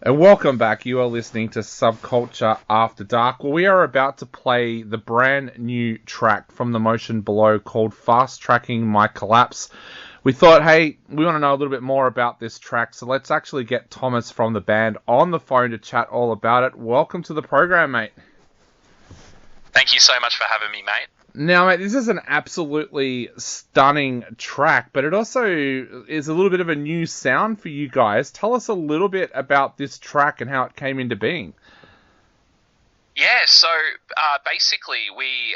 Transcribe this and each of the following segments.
And welcome back. You are listening to Subculture After Dark. Well, we are about to play the brand new track from the Motion Below called Fast Tracking My Collapse. We thought, hey, we want to know a little bit more about this track, so let's actually get Thomas from the band on the phone to chat all about it. Welcome to the program, mate. Thank you so much for having me, mate. Now, mate, this is an absolutely stunning track, but it also is a little bit of a new sound for you guys. Tell us a little bit about this track and how it came into being. Yeah, so basically we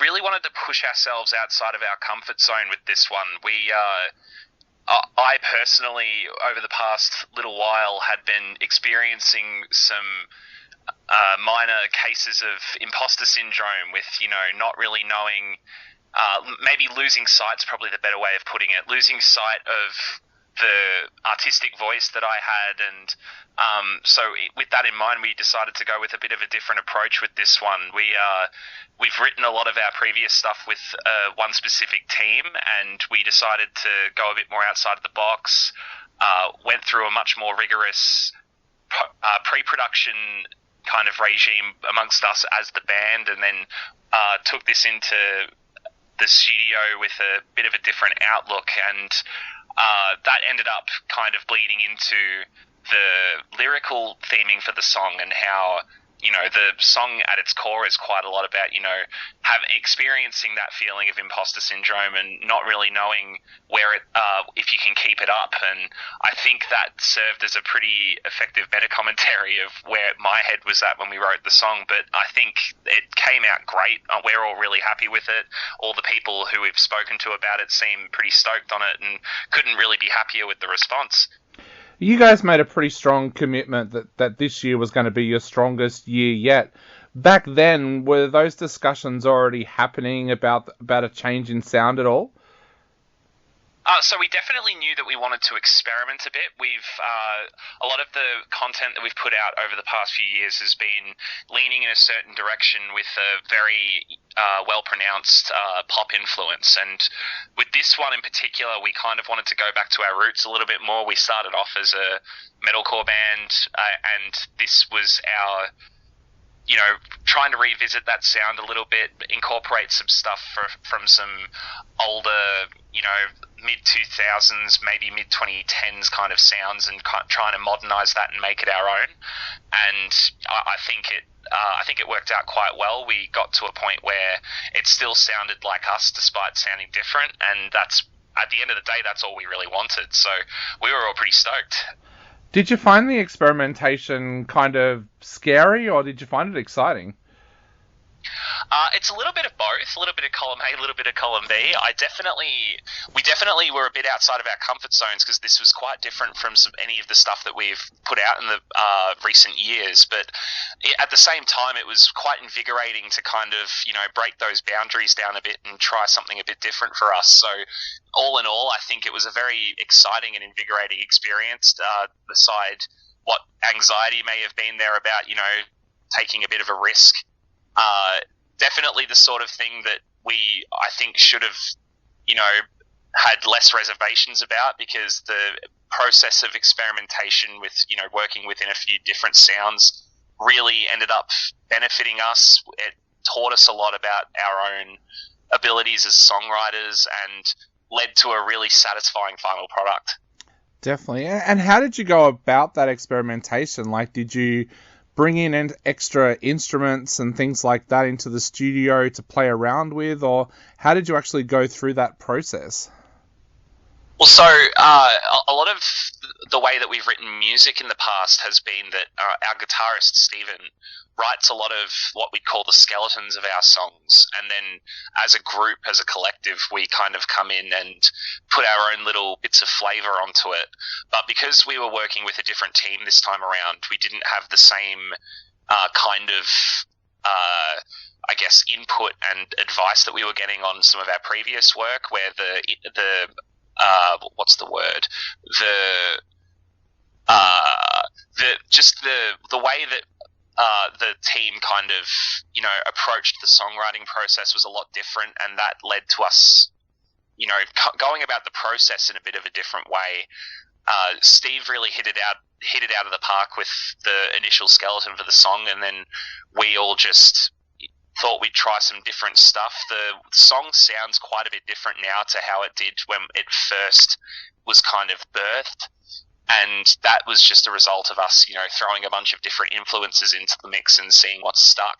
really wanted to push ourselves outside of our comfort zone with this one. I personally, over the past little while, had been experiencing some minor cases of imposter syndrome with, not really knowing, maybe losing sight's probably the better way of putting it, losing sight of the artistic voice that I had, and with that in mind, we decided to go with a bit of a different approach with this one. We've written a lot of our previous stuff with one specific team, and we decided to go a bit more outside of the box, went through a much more rigorous pre-production kind of regime amongst us as the band, and then took this into the studio with a bit of a different outlook, and that ended up kind of bleeding into the lyrical theming for the song, and how the song at its core is quite a lot about experiencing that feeling of imposter syndrome and not really knowing where it if you can keep it up. And I think that served as a pretty effective meta commentary of where my head was at when we wrote the song. But I think it came out great. We're all really happy with it. All the people who we've spoken to about it seem pretty stoked on it and couldn't really be happier with the response. You guys made a pretty strong commitment that this year was going to be your strongest year yet. Back then, were those discussions already happening about a change in sound at all? So we definitely knew that we wanted to experiment a bit. A lot of the content that we've put out over the past few years has been leaning in a certain direction with a very well-pronounced pop influence. And with this one in particular, we kind of wanted to go back to our roots a little bit more. We started off as a metalcore band, and this was our trying to revisit that sound a little bit, incorporate some stuff from some older, mid-2000s, maybe mid-2010s kind of sounds, and trying to modernize that and make it our own. And I think it worked out quite well. We got to a point where it still sounded like us despite sounding different, and that's, at the end of the day, that's all we really wanted. So we were all pretty stoked. Did you find the experimentation kind of scary, or did you find it exciting? It's a little bit of both, a little bit of column A, a little bit of column B. We definitely were a bit outside of our comfort zones because this was quite different from any of the stuff that we've put out in the recent years. But at the same time, it was quite invigorating to kind of, break those boundaries down a bit and try something a bit different for us. So all in all, I think it was a very exciting and invigorating experience, beside what anxiety may have been there about, taking a bit of a risk. Definitely the sort of thing that I think should have, had less reservations about, because the process of experimentation with, working within a few different sounds really ended up benefiting us. It taught us a lot about our own abilities as songwriters and led to a really satisfying final product. Definitely. And how did you go about that experimentation? Like, did you bring in extra instruments and things like that into the studio to play around with, or how did you actually go through that process? Well, so a lot of the way that we've written music in the past has been that our guitarist, Stephen, writes a lot of what we call the skeletons of our songs, and then as a group, as a collective, we kind of come in and put our own little bits of flavour onto it. But because we were working with a different team this time around, we didn't have the same kind of I guess input and advice that we were getting on some of our previous work, where the what's the word? The way that the team kind of, approached the songwriting process was a lot different, and that led to us, going about the process in a bit of a different way. Steve really hit it out of the park with the initial skeleton for the song, and then we all just thought we'd try some different stuff. The song sounds quite a bit different now to how it did when it first was kind of birthed, and that was just a result of us, throwing a bunch of different influences into the mix and seeing what's stuck.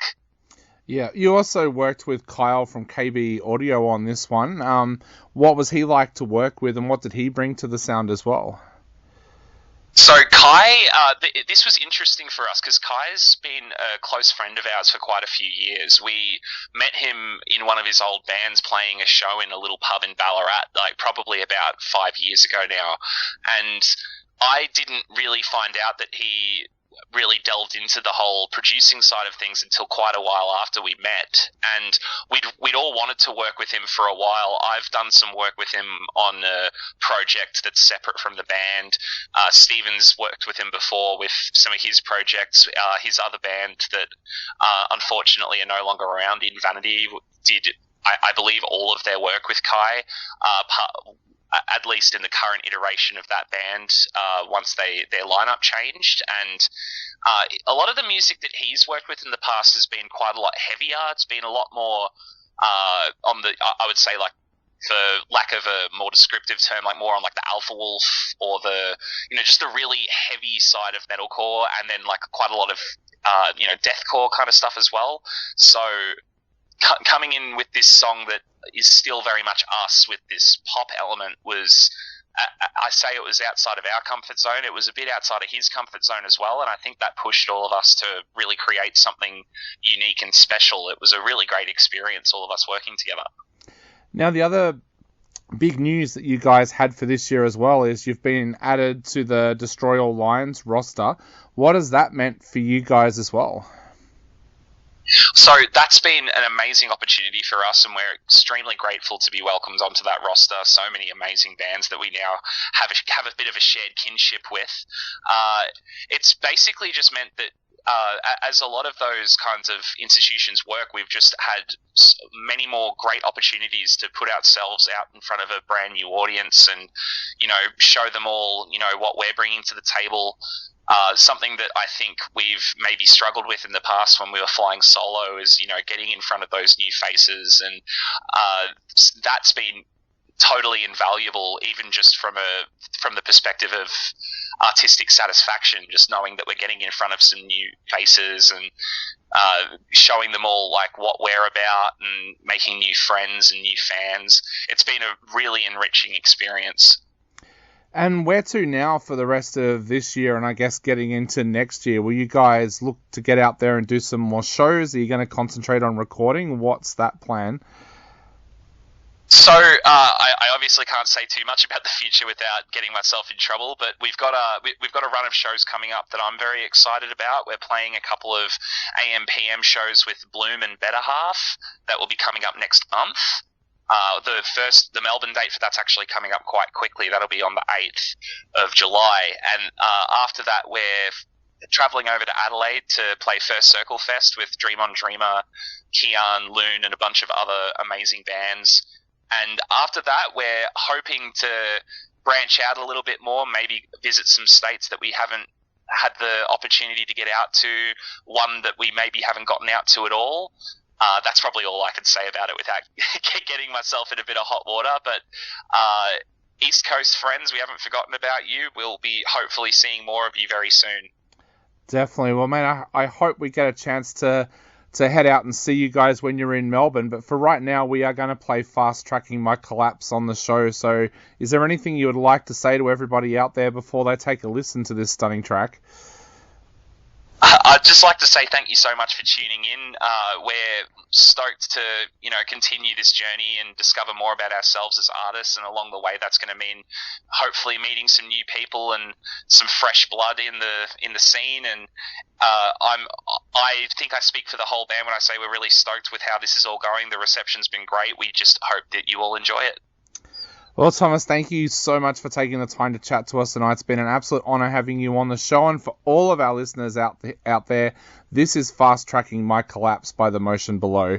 Yeah, you also worked with Kyle from KB Audio on this one. What was he like to work with, and what did he bring to the sound as well? So Kai, this was interesting for us because Kai's been a close friend of ours for quite a few years. We met him in one of his old bands playing a show in a little pub in Ballarat, like probably about 5 years ago now. And I didn't really find out that he really delved into the whole producing side of things until quite a while after we met, and we'd all wanted to work with him for a while. I've done some work with him on a project that's separate from the band. Steven's worked with him before with some of his projects. His other band that unfortunately are no longer around, In Vanity, did I believe all of their work with Kai, at least in the current iteration of that band, once their lineup changed. And a lot of the music that he's worked with in the past has been quite a lot heavier. It's been a lot more on the, I would say, like, for lack of a more descriptive term, like more on like the Alpha Wolf or the, just the really heavy side of metalcore, and then like quite a lot of, deathcore kind of stuff as well. So coming in with this song that is still very much us with this pop element was, I say it was outside of our comfort zone. It was a bit outside of his comfort zone as well, and I think that pushed all of us to really create something unique and special. It was a really great experience, all of us working together. Now, the other big news that you guys had for this year as well is you've been added to the Destroy All Lions roster. What has that meant for you guys as well? So that's been an amazing opportunity for us, and we're extremely grateful to be welcomed onto that roster. So many amazing bands that we now have a bit of a shared kinship with. It's basically just meant that as a lot of those kinds of institutions work, we've just had many more great opportunities to put ourselves out in front of a brand new audience and, show them all, what we're bringing to the table. Something that I think we've maybe struggled with in the past when we were flying solo is, getting in front of those new faces, and that's been totally invaluable, even just from the perspective of artistic satisfaction, just knowing that we're getting in front of some new faces and showing them all like what we're about and making new friends and new fans. It's been a really enriching experience. And where to now for the rest of this year, and I guess getting into next year? Will you guys look to get out there and do some more shows? Are you going to concentrate on recording? What's that plan? So I obviously can't say too much about the future without getting myself in trouble, but we've got a run of shows coming up that I'm very excited about. We're playing a couple of AM/PM shows with Bloom and Better Half that will be coming up next month. The Melbourne date for that's actually coming up quite quickly. That'll be on the 8th of July. And after that, we're travelling over to Adelaide to play First Circle Fest with Dream on Dreamer, Kian, Loon, and a bunch of other amazing bands. And after that, we're hoping to branch out a little bit more, maybe visit some states that we haven't had the opportunity to get out to, one that we maybe haven't gotten out to at all. That's probably all I can say about it without getting myself in a bit of hot water. But East Coast friends, we haven't forgotten about you. We'll be hopefully seeing more of you very soon. Definitely. Well, man, I hope we get a chance to head out and see you guys when you're in Melbourne. But for right now, we are going to play Fast Tracking My Collapse on the show. So is there anything you would like to say to everybody out there before they take a listen to this stunning track? I'd just like to say thank you so much for tuning in. We're stoked to, continue this journey and discover more about ourselves as artists, and along the way, that's going to mean hopefully meeting some new people and some fresh blood in the scene. And I think I speak for the whole band when I say we're really stoked with how this is all going. The reception's been great. We just hope that you all enjoy it. Well, Thomas, thank you so much for taking the time to chat to us tonight. It's been an absolute honour having you on the show. And for all of our listeners out there, this is Fast Tracking My Collapse by The Motion Below.